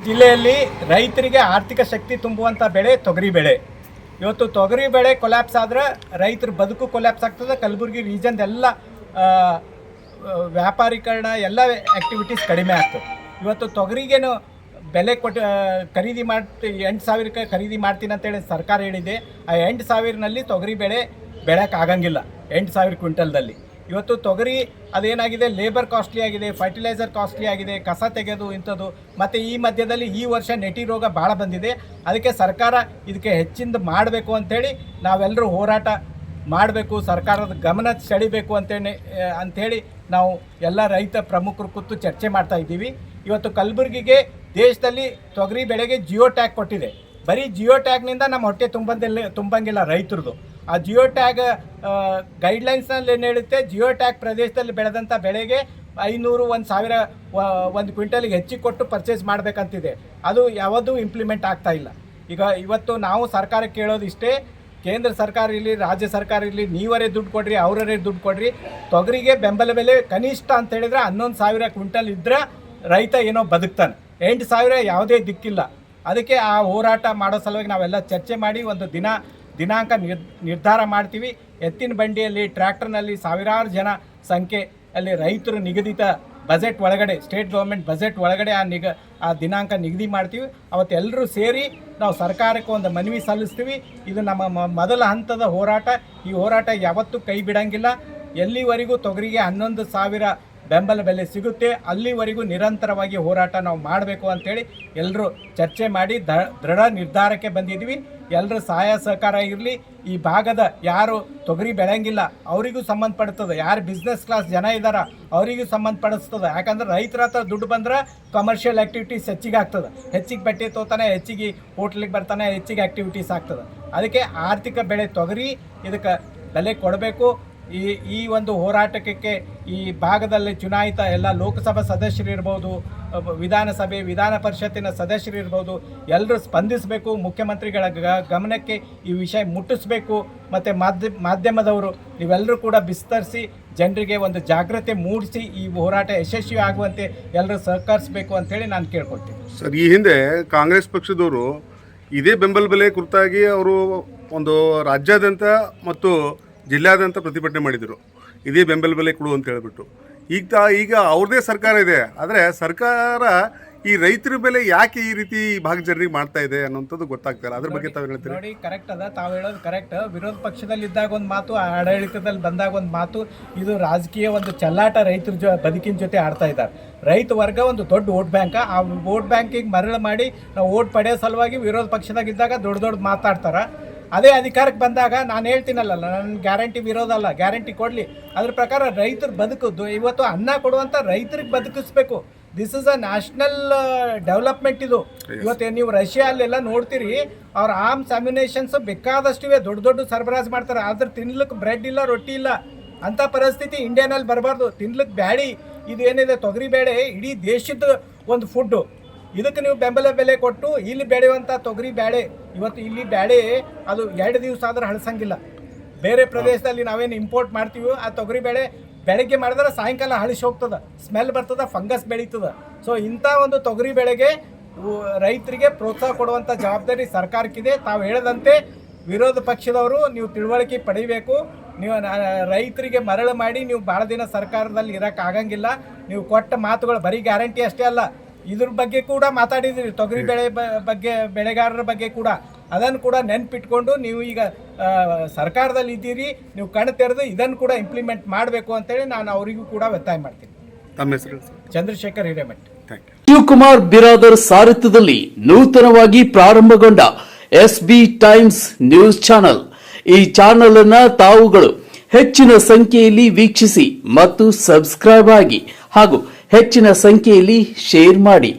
ಜಿಲ್ಲೆಯಲ್ಲಿ ರೈತರಿಗೆ ಆರ್ಥಿಕ ಶಕ್ತಿ ತುಂಬುವಂಥ ಬೆಳೆ ತೊಗರಿ ಬೆಳೆ. ಇವತ್ತು ತೊಗರಿ ಬೆಳೆ ಕೊಲ್ಯಾಪ್ಸ್ ಆದ್ರೆ ರೈತರ ಬದುಕು ಕೊಲ್ಯಾಪ್ಸ್ ಆಗ್ತದೆ. ಕಲಬುರಗಿ ರೀಜನ್ ಎಲ್ಲ ವ್ಯಾಪಾರೀಕರಣ ಎಲ್ಲ ಆ್ಯಕ್ಟಿವಿಟೀಸ್ ಕಡಿಮೆ ಆಗ್ತದೆ. ಇವತ್ತು ತೊಗರಿಗೇನು ಬೆಲೆ ಖರೀದಿ 8,000ಕ್ಕೆ ಖರೀದಿ ಮಾಡ್ತೀನಿ ಅಂತೇಳಿ ಸರ್ಕಾರ ಹೇಳಿದೆ. ಆ 8,000ನಲ್ಲಿ ತೊಗರಿ ಬೆಳೆ ಬೆಳೆಯೋಕ್ಕಾಗಂಗಿಲ್ಲ. 8,000 ಕ್ವಿಂಟಲ್ದಲ್ಲಿ ಇವತ್ತು ತೊಗರಿ ಅದೇನಾಗಿದೆ, ಲೇಬರ್ ಕಾಸ್ಟ್ಲಿ ಆಗಿದೆ, ಫರ್ಟಿಲೈಸರ್ ಕಾಸ್ಟ್ಲಿ ಆಗಿದೆ, ಕಸ ತೆಗೆದು ಇಂಥದ್ದು. ಮತ್ತು ಈ ಮಧ್ಯದಲ್ಲಿ ಈ ವರ್ಷ ನೆಟಿ ರೋಗ ಭಾಳ ಬಂದಿದೆ. ಅದಕ್ಕೆ ಸರ್ಕಾರ ಇದಕ್ಕೆ ಹೆಚ್ಚಿಂದ ಮಾಡಬೇಕು ಅಂಥೇಳಿ ನಾವೆಲ್ಲರೂ ಹೋರಾಟ ಮಾಡಬೇಕು, ಸರ್ಕಾರದ ಗಮನ ಸೆಳೀಬೇಕು ಅಂಥೇಳಿ ನಾವು ಎಲ್ಲ ರೈತ ಪ್ರಮುಖರು ಕೂತು ಚರ್ಚೆ ಮಾಡ್ತಾ ಇದ್ದೀವಿ. ಇವತ್ತು ಕಲಬುರಗಿಗೆ ದೇಶದಲ್ಲಿ ತೊಗರಿ ಬೆಳೆಗೆ ಜಿಯೋ ಟ್ಯಾಗ್ ಕೊಟ್ಟಿದೆ. ಬರೀ ಜಿಯೋ ಟ್ಯಾಗ್ನಿಂದ ನಮ್ಮ ಹೊಟ್ಟೆ ತುಂಬಂಗಿಲ್ಲ ರೈತರದು. ಆ ಜಿಯೋ ಟ್ಯಾಗ್ ಗೈಡ್ಲೈನ್ಸ್ನಲ್ಲಿ ಏನು ಹೇಳುತ್ತೆ, ಜಿಯೋ ಟ್ಯಾಗ್ ಪ್ರದೇಶದಲ್ಲಿ ಬೆಳೆದಂಥ ಬೆಳೆಗೆ 500, 1,000 ಒಂದು ಕ್ವಿಂಟಲಿಗೆ ಹೆಚ್ಚಿಗೆ ಕೊಟ್ಟು ಪರ್ಚೇಸ್ ಮಾಡಬೇಕಂತಿದೆ. ಅದು ಯಾವುದೂ ಇಂಪ್ಲಿಮೆಂಟ್ ಆಗ್ತಾ ಇಲ್ಲ. ಇವತ್ತು ನಾವು ಸರ್ಕಾರಕ್ಕೆ ಕೇಳೋದು ಇಷ್ಟೇ, ಕೇಂದ್ರ ಸರ್ಕಾರ ಇರಲಿ, ರಾಜ್ಯ ಸರ್ಕಾರ ಇರಲಿ, ನೀವರೇ ದುಡ್ಡು ಕೊಡ್ರಿ, ಅವರೇ ದುಡ್ಡು ಕೊಡ್ರಿ. ತೊಗರಿಗೆ ಬೆಂಬಲ ಬೆಲೆ ಕನಿಷ್ಠ ಅಂತ ಹೇಳಿದ್ರೆ 11,000 ಕ್ವಿಂಟಲ್ ಇದ್ದರೆ ರೈತ ಏನೋ ಬದುಕ್ತಾನೆ. 8,000 ಯಾವುದೇ ದಿಕ್ಕಿಲ್ಲ. ಅದಕ್ಕೆ ಆ ಹೋರಾಟ ಮಾಡೋ ಸಲುವಾಗಿ ನಾವೆಲ್ಲ ಚರ್ಚೆ ಮಾಡಿ ಒಂದು ದಿನಾಂಕ ನಿರ್ಧಾರ ಮಾಡ್ತೀವಿ. ಎತ್ತಿನ ಬಂಡಿಯಲ್ಲಿ, ಟ್ರ್ಯಾಕ್ಟರ್ನಲ್ಲಿ ಸಾವಿರಾರು ಜನ ಸಂಖ್ಯೆ ಅಲ್ಲಿ ರೈತರು ನಿಗದಿತ ಬಜೆಟ್ ಒಳಗಡೆ, ಸ್ಟೇಟ್ ಗೌರ್ಮೆಂಟ್ ಬಜೆಟ್ ಒಳಗಡೆ ಆ ದಿನಾಂಕ ನಿಗದಿ ಮಾಡ್ತೀವಿ. ಅವತ್ತೆಲ್ಲರೂ ಸೇರಿ ನಾವು ಸರ್ಕಾರಕ್ಕೆ ಒಂದು ಮನವಿ ಸಲ್ಲಿಸ್ತೀವಿ. ಇದು ನಮ್ಮ ಮೊದಲ ಹಂತದ ಹೋರಾಟ. ಈ ಹೋರಾಟ ಯಾವತ್ತೂ ಕೈ ಬಿಡೋಂಗಿಲ್ಲ. ಎಲ್ಲಿವರೆಗೂ ತೊಗರಿಗೆ 11,000 ಬೆಂಬಲ ಬೆಲೆ ಸಿಗುತ್ತೆ ಅಲ್ಲಿವರೆಗೂ ನಿರಂತರವಾಗಿ ಹೋರಾಟ ನಾವು ಮಾಡಬೇಕು ಅಂಥೇಳಿ ಎಲ್ಲರೂ ಚರ್ಚೆ ಮಾಡಿ ದೃಢ ನಿರ್ಧಾರಕ್ಕೆ ಬಂದಿದ್ವಿ. ಎಲ್ಲರೂ ಸಹಾಯ ಸಹಕಾರ ಇರಲಿ. ಈ ಭಾಗದ ಯಾರು ತೊಗರಿ ಬೆಳೆಯಂಗಿಲ್ಲ ಅವರಿಗೂ ಸಂಬಂಧಪಡ್ತದೆ, ಯಾರು ಬಿಸ್ನೆಸ್ ಕ್ಲಾಸ್ ಜನ ಇದ್ದಾರೆ ಅವರಿಗೂ ಸಂಬಂಧಪಡಿಸ್ತದೆ. ಯಾಕಂದ್ರೆ ರೈತರ ಹತ್ರ ದುಡ್ಡು ಬಂದ್ರೆ ಕಮರ್ಷಿಯಲ್ ಆ್ಯಕ್ಟಿವಿಟೀಸ್ ಹೆಚ್ಚಿಗೆ ಆಗ್ತದೆ. ಹೆಚ್ಚಿಗೆ ಬಟ್ಟೆ ತೋತಾನೆ, ಹೆಚ್ಚಿಗೆ ಹೋಟ್ಲಿಗೆ ಬರ್ತಾನೆ, ಹೆಚ್ಚಿಗೆ ಆ್ಯಕ್ಟಿವಿಟೀಸ್ ಆಗ್ತದೆ. ಅದಕ್ಕೆ ಆರ್ಥಿಕ ಬೆಳೆ ತೊಗರಿ ಇದಕ್ಕೆ ಬೆಲೆ ಕೊಡಬೇಕು. ಈ ಒಂದು ಹೋರಾಟಕ್ಕೆ ಈ ಭಾಗದಲ್ಲಿ ಚುನಾಯಿತ ಎಲ್ಲ ಲೋಕಸಭಾ ಸದಸ್ಯರು ಇರ್ಬೋದು, ವಿಧಾನ ಪರಿಷತ್ತಿನ ಸದಸ್ಯರು ಇರ್ಬೋದು, ಎಲ್ಲರೂ ಸ್ಪಂದಿಸಬೇಕು. ಮುಖ್ಯಮಂತ್ರಿಗಳ ಗಮನಕ್ಕೆ ಈ ವಿಷಯ ಮುಟ್ಟಿಸ್ಬೇಕು. ಮತ್ತು ಮಾಧ್ಯಮದವರು ನೀವೆಲ್ಲರೂ ಕೂಡ ವಿಸ್ತರಿಸಿ ಜನರಿಗೆ ಒಂದು ಜಾಗೃತಿ ಮೂಡಿಸಿ ಈ ಹೋರಾಟ ಯಶಸ್ವಿ ಆಗುವಂತೆ ಎಲ್ಲರೂ ಸಹಕರಿಸಬೇಕು ಅಂಥೇಳಿ ನಾನು ಕೇಳ್ಕೊಳ್ತೀನಿ. ಸರ್, ಈ ಹಿಂದೆ ಕಾಂಗ್ರೆಸ್ ಪಕ್ಷದವರು ಇದೇ ಬೆಂಬಲ ಬೆಲೆ ಕುರಿತಾಗಿ ಅವರು ಒಂದು ರಾಜ್ಯಾದ್ಯಂತ ಮತ್ತು ಜಿಲ್ಲಾದ್ಯಂತ ಪ್ರತಿಭಟನೆ ಮಾಡಿದರು, ಇದೇ ಬೆಂಬಲ ಬೆಲೆ ಕೊಡು ಅಂತ ಹೇಳಿಬಿಟ್ಟು. ಈಗ ಅವ್ರದ್ದೇ ಸರ್ಕಾರ ಇದೆ, ಆದರೆ ಸರ್ಕಾರ ಈ ರೈತರ ಬೆಲೆ ಯಾಕೆ ಈ ರೀತಿ ಭಾಗ ಜನರಿಗೆ ಮಾಡ್ತಾ ಇದೆ ಅನ್ನೋಂಥದ್ದು ಗೊತ್ತಾಗ್ತಾ ಇಲ್ಲ. ಅದ್ರ ಬಗ್ಗೆ ತಾವು ಹೇಳ್ತೀರಿ? ನೋಡಿ, ಕರೆಕ್ಟ್ ಅದ, ತಾವು ಹೇಳೋದು ಕರೆಕ್ಟ್. ವಿರೋಧ ಪಕ್ಷದಲ್ಲಿದ್ದಾಗ ಒಂದು ಮಾತು, ಆಡಳಿತದಲ್ಲಿ ಬಂದಾಗ ಒಂದು ಮಾತು. ಇದು ರಾಜಕೀಯ ಒಂದು ಚೆಲ್ಲಾಟ ರೈತರ ಬದುಕಿನ ಜೊತೆ ಆಡ್ತಾ ಇದ್ದಾರೆ. ರೈತ ವರ್ಗ ಒಂದು ದೊಡ್ಡ ವೋಟ್ ಬ್ಯಾಂಕ್. ಆ ವೋಟ್ ಬ್ಯಾಂಕಿಗೆ ಮರಳು ಮಾಡಿ ನಾವು ವೋಟ್ ಪಡೆಯೋ ಸಲುವಾಗಿ ವಿರೋಧ ಪಕ್ಷದಾಗಿದ್ದಾಗ ದೊಡ್ಡ ಮಾತಾಡ್ತಾರೆ. ಅದೇ ಅಧಿಕಾರಕ್ಕೆ ಬಂದಾಗ ನಾನು ಹೇಳ್ತೀನಲ್ಲ, ನನ್ನ ಗ್ಯಾರಂಟಿ ವಿರೋಧಲ್ಲ, ಗ್ಯಾರಂಟಿ ಕೊಡಲಿ. ಅದ್ರ ಪ್ರಕಾರ ರೈತರ ಬದುಕುದು ಇವತ್ತು ಅನ್ನ ಕೊಡುವಂಥ ರೈತರಿಗೆ ಬದುಕಿಸ್ಬೇಕು. This is a national development. ಇದು ಇವತ್ತು ನೀವು ರಷ್ಯಾ ಅಲ್ಲೆಲ್ಲ ನೋಡ್ತೀರಿ, ಅವ್ರ ಆರ್ಮ್ಸ್ ಅಮ್ಯುನೇಷನ್ಸ್ ಬೇಕಾದಷ್ಟಿವೆ, ದೊಡ್ಡ ಸರಬರಾಜು ಮಾಡ್ತಾರೆ. ಆದ್ರೆ ತಿನ್ಲಿಕ್ಕೆ ಬ್ರೆಡ್ ಇಲ್ಲ, ರೊಟ್ಟಿ ಇಲ್ಲ. ಅಂಥ ಪರಿಸ್ಥಿತಿ ಇಂಡಿಯಾನಲ್ಲಿ ಬರಬಾರ್ದು. ತಿನ್ಲಿಕ್ಕೆ ಬ್ಯಾಡಿ ಇದು ಏನಿದೆ ತೊಗರಿ ಬೇಳೆ ಇಡೀ ದೇಶದ ಒಂದು ಫುಡ್ಡು. ಇದಕ್ಕೆ ನೀವು ಬೆಂಬಲ ಬೆಲೆ ಕೊಟ್ಟು ಇಲ್ಲಿ ಬೆಳೆಯುವಂಥ ತೊಗರಿ ಬೇಳೆ ಇವತ್ತು ಇಲ್ಲಿ ಬೇಳೆ ಅದು 2 ದಿವಸ ಆದ್ರೆ ಹಳಸಂಗಿಲ್ಲ. ಬೇರೆ ಪ್ರದೇಶದಲ್ಲಿ ನಾವೇನು ಇಂಪೋರ್ಟ್ ಮಾಡ್ತೀವಿ, ಆ ತೊಗರಿ ಬೇಳೆ ಬೆಳಗ್ಗೆ ಮಾಡಿದ್ರೆ ಸಾಯಂಕಾಲ ಹಳಿಸಿ ಹೋಗ್ತದೆ, ಸ್ಮೆಲ್ ಬರ್ತದೆ, ಫಂಗಸ್ ಬೆಳೀತದೆ. ಸೊ ಇಂಥ ಒಂದು ತೊಗರಿ ಬೆಳೆಗೆ ರೈತರಿಗೆ ಪ್ರೋತ್ಸಾಹ ಕೊಡುವಂಥ ಜವಾಬ್ದಾರಿ ಸರ್ಕಾರಕ್ಕಿದೆ. ತಾವು ಹೇಳದಂತೆ ವಿರೋಧ ಪಕ್ಷದವರು ನೀವು ತಿಳುವಳಿಕೆ ಪಡಿಬೇಕು. ನೀವು ರೈತರಿಗೆ ಮರಳು ಮಾಡಿ ನೀವು ಭಾಳ ದಿನ ಸರ್ಕಾರದಲ್ಲಿ ಇರೋಕ್ಕಾಗಂಗಿಲ್ಲ. ನೀವು ಕೊಟ್ಟ ಮಾತುಗಳು ಬರೀ ಗ್ಯಾರಂಟಿ ಅಷ್ಟೇ ಅಲ್ಲ, ಇದ್ರ ಬಗ್ಗೆ ಕೂಡ ಮಾತಾಡಿದ್ರಿ. ತೊಗರಿ ಬೆಳೆ ಬಗ್ಗೆ, ಬೆಳೆಗಾರರ ಬಗ್ಗೆ ಕೂಡ ಅದನ್ನು ಕೂಡ ನೆನಪಿಟ್ಕೊಂಡು ನೀವು ಈಗ ಸರ್ಕಾರದಲ್ಲಿ ಇದ್ದೀರಿ, ನೀವು ಕಣ್ಣು ತೆರೆದು ಇದನ್ನು ಕೂಡ ಇಂಪ್ಲಿಮೆಂಟ್ ಮಾಡಬೇಕು ಅಂತೇಳಿ ನಾನು ಅವರಿಗೂ ಕೂಡ ಒತ್ತಾಯ ಮಾಡ್ತೀನಿ. ತಮ್ಮ ಹೆಸರು? ಚಂದ್ರಶೇಖರ್ ಹಿರೇಮಠ್. ಶಿವಕುಮಾರ್ ಬಿರಾದರ್ ಸಾರಥ್ಯದಲ್ಲಿ ನೂತನವಾಗಿ ಪ್ರಾರಂಭಗೊಂಡ SB ಟೈಮ್ಸ್ ನ್ಯೂಸ್ ಚಾನೆಲ್. ಈ ಚಾನೆಲ್ ಅನ್ನ ತಾವುಗಳು ಹೆಚ್ಚಿನ ಸಂಖ್ಯೆಯಲ್ಲಿ ವೀಕ್ಷಿಸಿ ಮತ್ತು ಸಬ್ಸ್ಕ್ರೈಬ್ ಆಗಿ ಹಾಗೂ ಹೆಚ್ಚಿನ ಸಂಖ್ಯೆಯಲ್ಲಿ ಶೇರ್ ಮಾಡಿ.